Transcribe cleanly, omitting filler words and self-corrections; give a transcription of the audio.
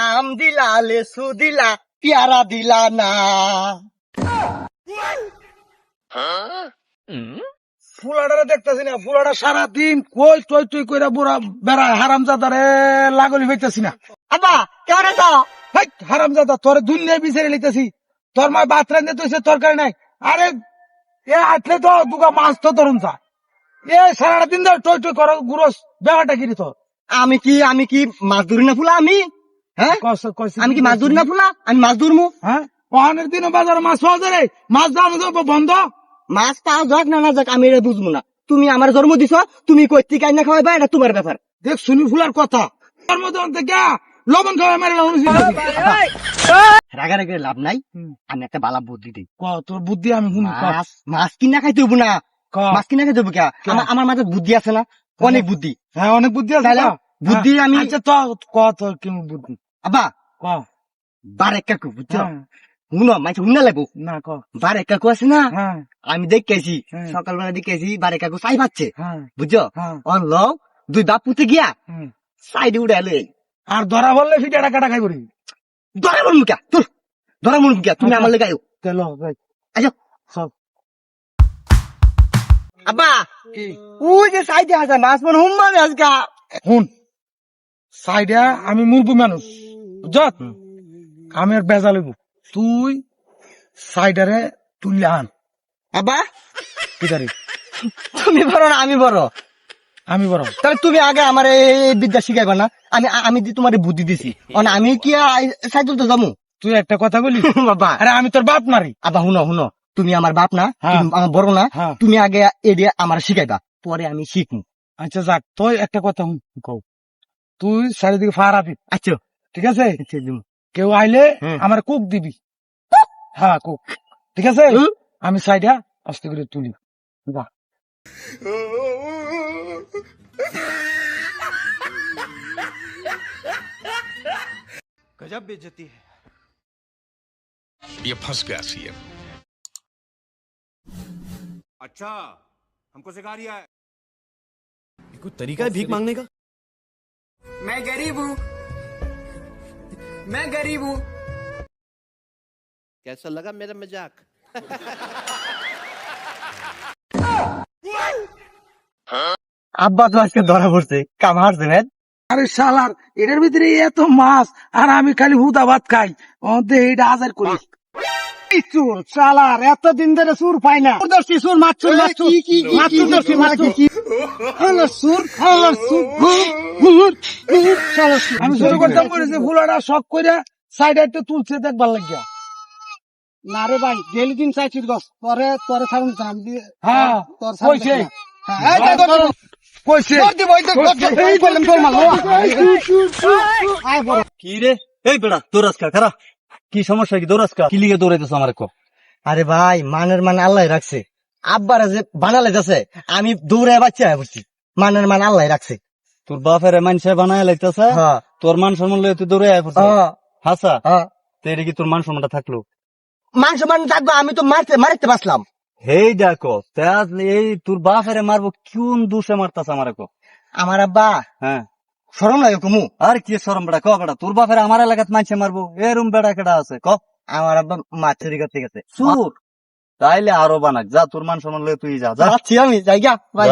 আম দিলা লেসু দিলা পেয়ারা দিলা না। ফুলাডারে দেখতেছি না, ফুলাডা সারাদিন কই টই টই কইরা বুড়া বেড়া হারামজাদারে লাগলি হইতেছি না। আব্বা কেমন আছো? হাই হারামজাদা, তোর দুনিয়ায় বিচারে লিখতেছি, তোর মা ভাত রান্ধে তুইছে তরকারি নাই। আরে এ আটলে তো দুগা মাছ তো তরুণ চা, এ সারাটা দিন ধরে টই টই করো গুরস, ব্যাপারটা কি রে তোর? আমি কি মাছ ধরি না ফুলা? আমি হ্যাঁ আমি কি মাছ ধরি না ফুলা? আমি মাছ ধরবো। হ্যাঁ অনেক দিন বাজারে মাছ পাওয়া যায় রে, মাছ দাম বন্ধ। মাছ পাওয়া যাক না না যাক আমি এটা বুঝবো না। তুমি আমার জন্ম দিছ, তুমি কইতে কাই না খাওয়াইবা, এটা তোমার ব্যাপার। দেখ শুনি ফুলার কথা, তার মধ্যে অন্তে গা লবণ খাওয়া মেরে রাগারাগি লাভ নাই, আমি একটা বালা বুদ্ধি দিই। তোর বুদ্ধি আমি শুনি। মাছ কিনা খাইতে হবো না, মাছ কিনা খাইতে হবো কে? আমার মাঝে বুদ্ধি আছে না, অনেক বুদ্ধি। হ্যাঁ অনেক বুদ্ধি আছে। বুদ্ধি আমি আচ্ছা তোর কেমন বুদ্ধি? আব্বা বারে কাকু বুঝছো, শুনো মাইছে শুনে লাগবো না বারে কাকু আছে না, হ্যাঁ আমি দেখেছি সকালবেলা দেখেছি বারে কাকু চাই পাচ্ছে, হ্যাঁ বুঝছো? অন লও দুই বাপ পুঁতে গিয়া সাইডে উড়ে এলে আর ধরা বললে ফিটাটা কাটা খাই করি। ধরা মন মুখা তোর, ধরা মন মুখা তুমি আমার লেগে আয়ো। চলো আচ্ছা সব আব্বা ওই যে সাইডে আছে মাছ মনে হুম মানে আজকা শুন, সাইডে আমি মুরবি মানুষ বুঝত, আমি আর বেজা লইব, তুই সাইডারে তুললে আন। আব্বা কি তারি? তুমি বড় না আমি বড়? আমি বড়। তাহলে তুমি আগে আমার এই বিদ্যা শিখাইবা না? আমি তোমার বুদ্ধি দিছি, আমি কি সাইকেল তো যাবো? তুই একটা কথা বলি বাবা, আরে আমি তোর বাপ নারী। আব্বা শুনো, তুমি আমার বাপ না, তুমি আমার বড় না, তুমি আগে এডিয়া আমার শিখাইবা, পরে আমি শিখবো। আচ্ছা যাক, তুই একটা কথা কও, তুই চারিদিকে ফাড়া দিবি। আচ্ছা ঠিক আছে, কেউ আইলে আমার কুক দিবি। হ্যাঁ কুক, ঠিক আছে? আমি সাইডা আস্তে করে তুলি। বাহ गजब बेइज्जती है। ये फंस गया सीएम। अच्छा हमको सिखा रिया है, ये कोई तरीका है भीख मांगने का? मैं गरीब हूँ, मैं गरीब हूँ। कैसा लगा मेरा मजाक? আব্বা তো আজকে ধরা পড়ছে, কাম হারছে না। আরে শালার এটার ভিতরে এত মাছ আর আমি খালি হুদা ভাত খাই, অন্তে এইটা আজার করি। চুর শালার এতদিন ধরে সুর পাই না, সুর মাছুর আমি শুরু করতাম করেছি ফুলাটা শখ করে সাইড একটা তুলছে দেখবার লাগিয়া। না রে ভাই, ডেলি দিন চাইছিস গছ, পরে ছাড়ুন হ্যাঁ কইছে কইছে কি রে? এই বেড়া দৌড়াস কা? খারা কি সমস্যা? কি দৌড়াস কা? কি লিগে দৌড়াইতেছ আমার? আরে ভাই মানের মান আল্লাহ রাখছে, আব্বার যে বানালে যাচ্ছে আমি দৌড়ে বাচ্চা পড়ছি, মানের মান আল্লাহ রাখছে। তোর বাপের মানুষে বানায় লাইতেছে, তোর মান সম্মান লইতে তুই দৌড়ে আয় পড়ছিস। হাসা তো এটা কি তোর মান সম্মানটা থাকলো? মান সম্মান থাকবো, আমি তো মারতে বাঁচলাম। হেই দেখো এই তোর বাপের মারবো কোন দোষে মারতাস আমার? আমার আব্বা হ্যাঁ শরম লাগে কমু? আর কি শরম বেড়া? ক বেড়া তোর বাপের আমার এলাকাত মানছে মারবো এরম বেড়া কেডা আছে? ক আমার আব্বা মাছ চুরি করতে গেছে। সুর তাইলে আরো বানাক, যা তোর মান সম্মান লয়ে তুই যা। যাচ্ছি আমি, যাই গা ভাই।